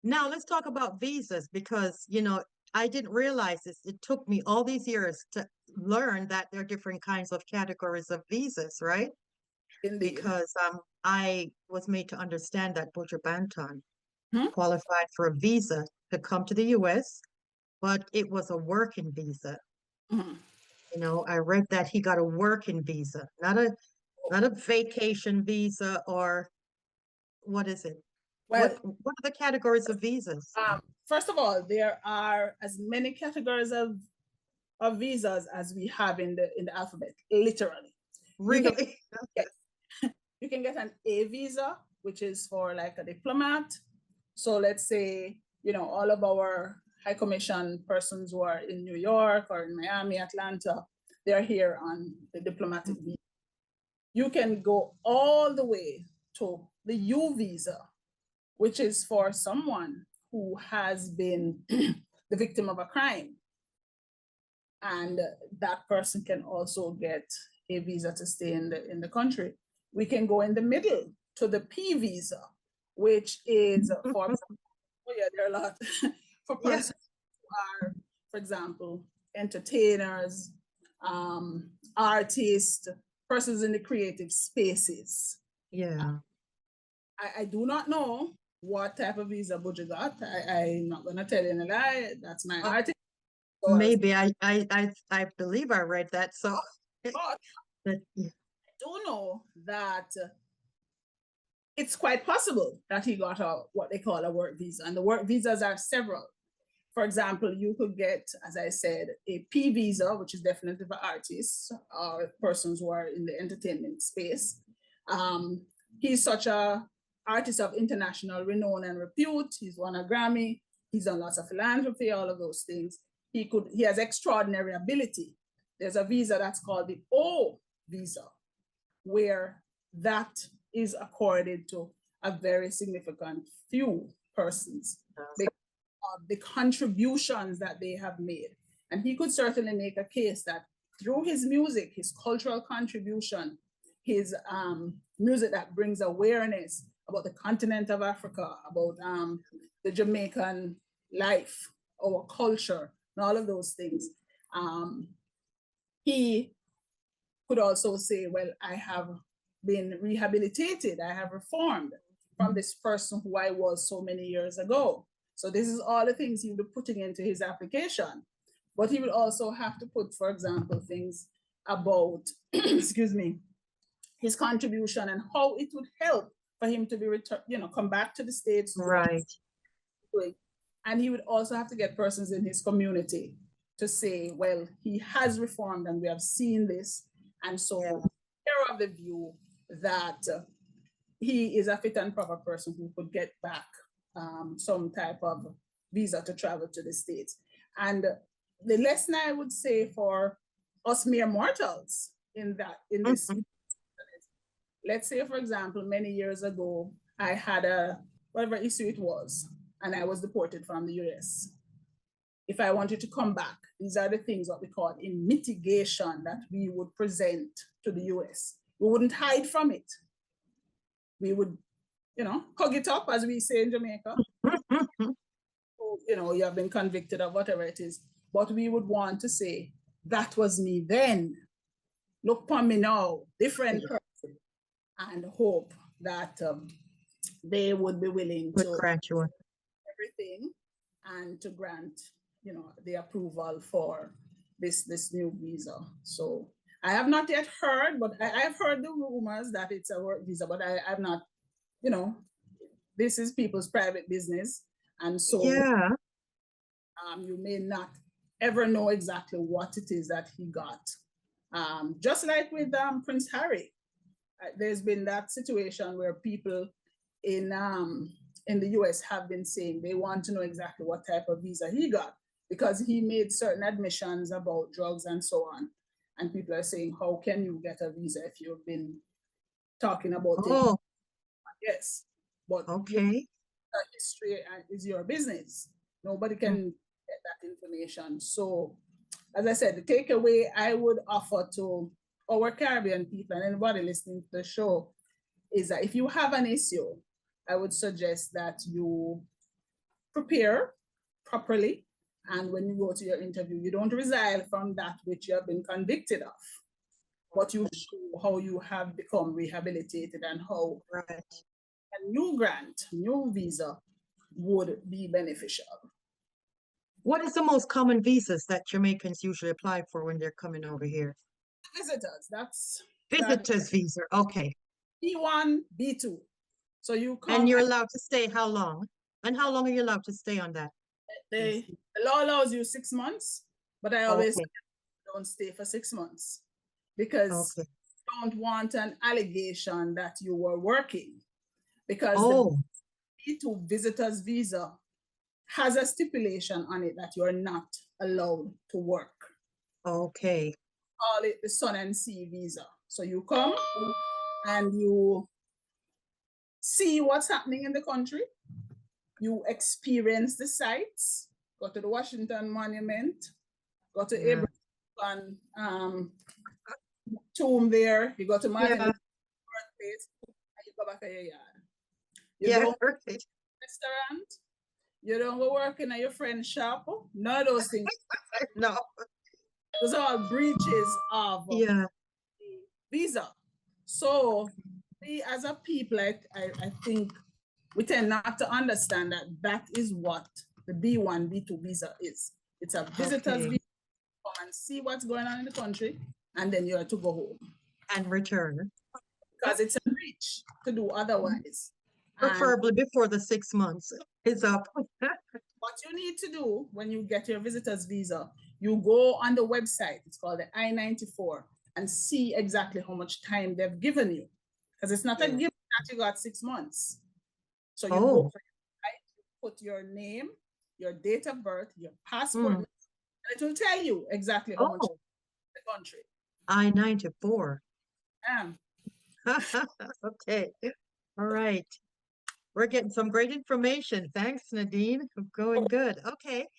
Now let's talk about visas because, I didn't realize this. It took me all these years to learn that there are different kinds of categories of visas, right? Indeed. Because I was made to understand that Buju Banton Hmm? qualified for a visa to come to the US, but it was a working visa. Mhm. I read that he got a working visa, not a vacation visa or what is it? Well, What are the categories of visas? first of all, there are as many categories of visas as we have in the alphabet, literally. You can Really? yes, you can get an A visa, which is for like a diplomat. So let's say, all of our high commission persons who are in New York or in Miami, Atlanta, they're here on the diplomatic visa. You can go all the way to the U visa, which is for someone who has been the victim of a crime. And that person can also get a visa to stay in the country. We can go in the middle to the P visa, which is for, oh yeah, there are a lot for Yeah, persons who are, for example, entertainers, artists, persons in the creative spaces. yeah. I do not know what type of visa Buju got. I'm not gonna tell you a lie. That's my Uh, artist. So maybe I believe I read that. So but yeah. I do know that it's quite possible that he got a what they call a work visa, and the work visas are several. For example, you could get, as I said, a P visa, which is definitely for artists or persons who are in the entertainment space. Um, he's such a artist of international renown and repute. He's won a Grammy. He's done lots of philanthropy, all of those things. He has extraordinary ability. There's a visa that's called the O visa, where that is accorded to a very significant few persons of the contributions that they have made. And he could certainly make a case that through his music, his cultural contribution, his music that brings awareness about the continent of Africa, about the Jamaican life, our culture, and all of those things, um, he could also say, well, I have been rehabilitated, I have reformed from this person who I was so many years ago. So this is all the things he would be putting into his application. But he would also have to put, for example, things about, excuse me, his contribution and how it would help for him to be returned, come back to the States to do what Right. he's doing. And he would also have to get persons in his community to say, well, he has reformed and we have seen this. And Yeah. so they're of the view that he is a fit and proper person who could get back some type of visa to travel to the States. And the lesson I would say for us mere mortals in this, Mhm. let's say, for example, many years ago, I had a whatever issue it was, and I was deported from the US. If I wanted to come back, these are the things what we call in mitigation that we would present to the US. We wouldn't hide from it. We would, hug it up, as we say in Jamaica. So, you have been convicted of whatever it is. But we would want to say, that was me then. Look upon me now, different person, and hope that they would be willing With to graduate. everything and to grant, the approval for this new visa. So I have not yet heard, but I have heard the rumors that it's a work visa, but I've not, you know, this is people's private business. And so Yeah. you may not ever know exactly what it is that he got. Just like with Prince Harry, there's been that situation where people in in the US have been saying they want to know exactly what type of visa he got because he made certain admissions about drugs and so on. And people are saying, how can you get a visa if you've been talking about taking? Oh, Yes, but okay. history is your business. Nobody Mm. can get that information. So, as I said, the takeaway I would offer to our Caribbean people and anybody listening to the show is that if you have an issue, I would suggest that you prepare properly. And when you go to your interview, you don't resign from that which you have been convicted of, but you show how you have become rehabilitated and how Right. a new grant, new visa would be beneficial. What is the most common visas that Jamaicans usually apply for when they're coming over here? Visitors, that's that Visitors visa. Okay. B1, B2. So you And come you're and allowed to stay how long? And how long are you allowed to stay on that? the law allows you 6 months, but I always Okay. don't stay for 6 months because Okay. I don't want an allegation that you were working, because the Oh, B2 visitors visa has a stipulation on it that you are not allowed to work. okay. Call it the Sun and Sea visa. So you come and you see what's happening in the country. You experience the sites. Go to the Washington Monument. Go to Yeah. Abraham tomb there. You go to Martin Yeah. Luther birthplace, and you go back to your yard. You Yeah. don't Perfect. restaurant. You don't go working at your friend's shop. None of those things. No. Those are all breaches of Yeah. visa. So we as a people, I think we tend not to understand that that is what the B1, B2 visa is. It's a visitor's Okay. visa. Come and see what's going on in the country, and then you are to go home. And return. Because it's a breach to do otherwise. And Preferably before the 6 months is up. what you need to do when you get your visitor's visa, you go on the website, it's called the I-94, and see exactly how much time they've given you. Because it's not a Yeah. given that you got 6 months. So you Oh. go, you put your name, your date of birth, your passport, Mm. and it will tell you exactly how much Oh. the country. I-94. Um, Okay. All right. We're getting some great information. Thanks, Nadine. Going good. Okay.